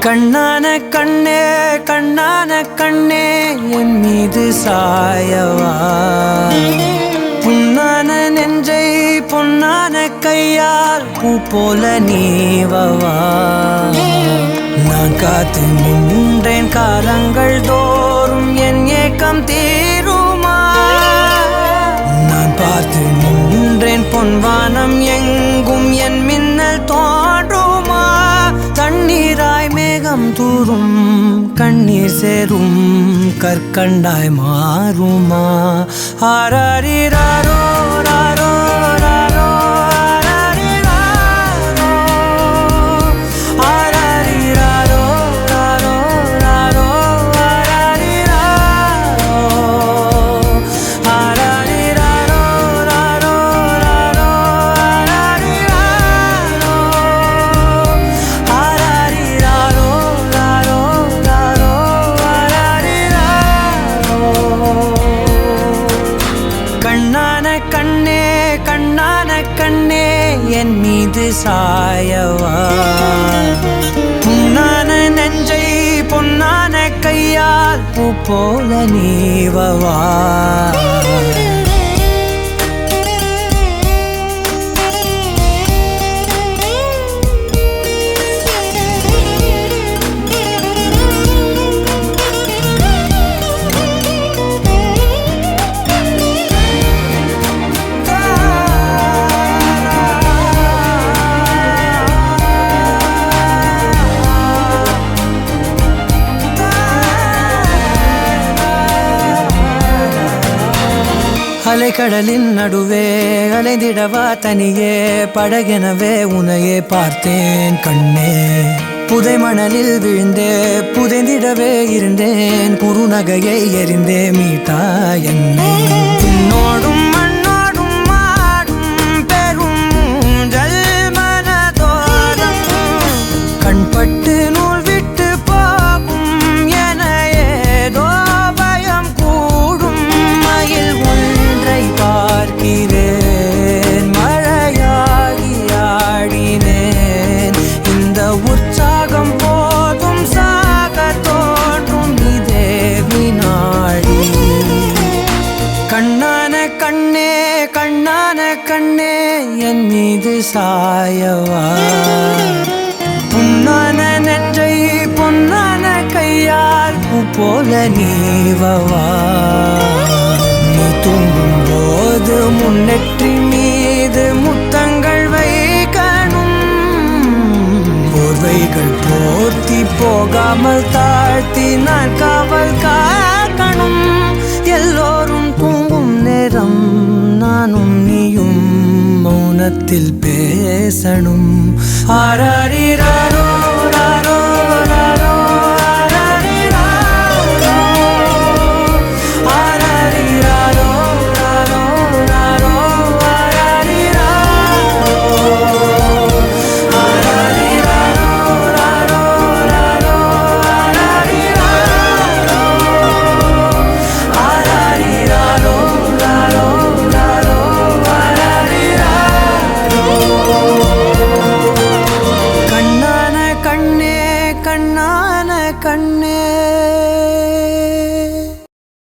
கண்ணான கண்ணே கண்ணான கண்ணே என் மீது சாயவா புண்ணான நெஞ்சை பொன்னான கையால் பூ போல நீவவா நான் காத்து நின்றேன் காலங்கள் தோறும் என் ஏக்கம் தீருமா நான் பார்த்து நின்றேன் பொன்வானம் எங்கும் என் மின்னல் தோன்றுமா தண்ணீராய் மேகம் தூரும் கண்ணீர் சேரும் கற்கண்டாய் மாறுமா ஆராரிராரோ ராரோ ராரோ ஆராரிராரோ ராரோ ராரோ ஆராரிராரோ ராரோ ராரோ கண்ணான கண்ணே கண்ணான கண்ணே என் மீது சாயவா புண்ணான நெஞ்சை பொன்னான கையால் பூ போல நீவவா அலைக்கடலின் நடுவே அலைந்திடவா தனியே படகெனவே உனையே பார்த்தேன் கண்ணே புதை மணலில் விழுந்தே புதைந்திடவே இருந்தேன் குறுநகையை எறிந்தே மீட்டா என்னை உன்னோடும் மண்ணோடும் மாடும் பெரும் மூஞ்சல் மனதோரம் கண்பட்டு நூல் விட்டு போகும் என ஏதோ பயம் கூடும் மயில் பார்க்கிறேன் மழையாகி ஆடினேன் இந்த உற்சாகம் போதும் சாக தோன்றும் இதே வினாடி கண்ணான கண்ணே கண்ணான கண்ணே என் மீது சாயவா புண்ணான நெஞ்சை பொன்னான கையால் பூ போல நீவவா நீ தூங்கும் போது முன்னெற்றி மீது முத்தங்கள் வைக்கணும் போர்வைகள் போர்த்தி போகாமல் தாழ்த்தி நான் காவல் காக்கணும் எல்லோரும் தூங்கும் நேரம் நானும் நீயும் மௌனத்தில் பேசணும் ஆராரிராரோ